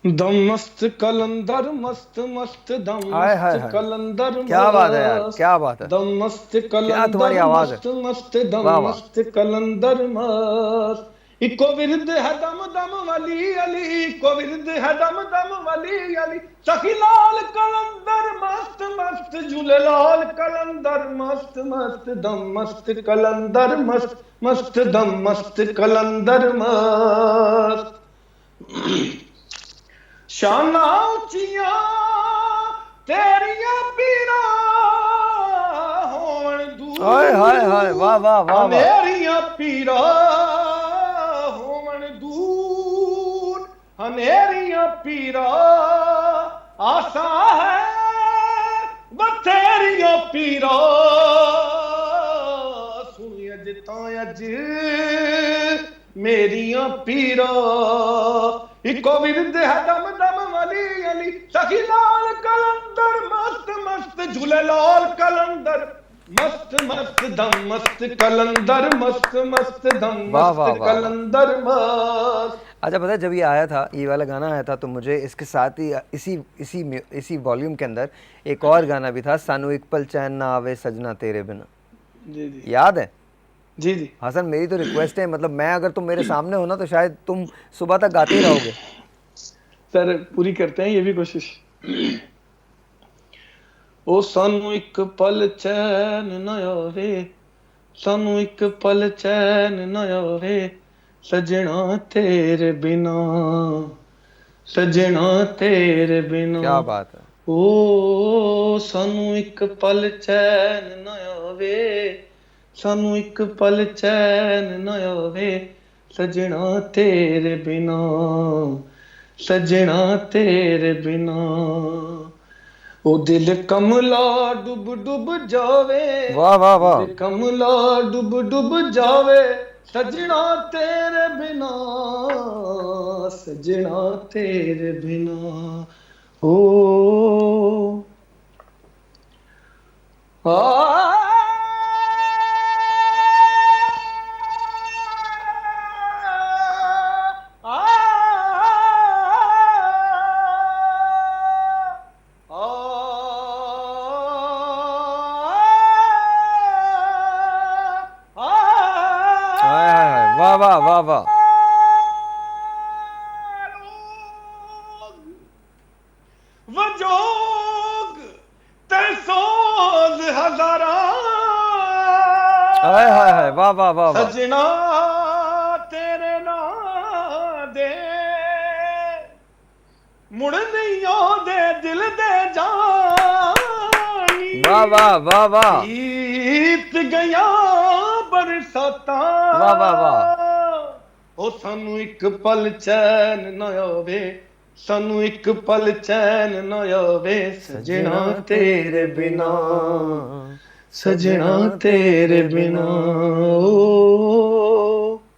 दम मस्त कलंदर मस्त मस्त दम हाय हाय मस्त हाय, कलंदर क्या बात है यार, मस्त। क्या बात है। दम मस्त क्या तुम्हारी कलंदर आवाज है। मस्त मस्त दम वाह वाह। मस्त कलंदर मस्त। इको विरद है दम दम वली अली, इको विरद है दम दम वली अली। सखी लाल कलंदर मस्त मस्त, झूले लाल कलंदर मस्त मस्त दम मस्त कलंदर मस्त मस्त दम मस्त कलंदर मस्त। शाना उचियां तेरिया पीरा होण हाय हाय हाय, वाह दूर, वाह वाह वाह। हनेरिया पीरा होण दूर, हनेरिया पीरा आसा है बथेरिया पीरा। सुनी अज तां अज मेरिया पीरा। इको विरद है दम दम वली अली, सखी लाल कलंदर मस्त मस्त, झूले लाल कलंदर मस्त मस्त दम मस्त कलंदर मस्त मस्त दम वाह मस्त वाह वाह वाह। कलंदर मस्त। अच्छा पता है, जब ये आया था, ये वाला गाना आया था, तो मुझे इसके साथ ही इसी वॉल्यूम के अंदर एक और गाना भी था, सानू एक पल चैन ना आवे सजना तेरे बिना। जी जी। याद है? जी जी। हसन, मेरी तो रिक्वेस्ट है, मतलब मैं अगर तुम मेरे सामने हो ना तो शायद तुम सुबह तक गाते ही रहोगे। सर पूरी करते हैं ये भी कोशिश। ओ सानू एक पल चैन न आवे, सानू एक पल चैन न आवे सजना तेरे बिना, सजना तेरे बिना। क्या बात है। ओ सानू एक पल चैन न आवे, सानू एक पल चैन न आवे सजना तेरे बिना, सजना तेरे बिना। ओ दिल कमला डुब डुब जावे, वाह वाह वाह। दिल कमला डुब डुब जावे सजना तेरे बिना, सजना तेरे बिना। ओ आ हाय हाय हाय, वाह वाह वाह वाह। वजोग ते सोज हजारा, हाय हाय हाय, वाह वाह वाह वाह। सजना तेरे ना दे मुड़ नहीं आदे दिल दे जानी। वाह वाह वाह वाह। बीत गया बरसाता, वाह वाह वाह। ओ सानू एक पल चैन न आवे, सानू एक पल चैन न आवे सजना सजना तेरे तेरे बिना, बिना, सजना सजना तेरे तेरे बिना। बिना। ओ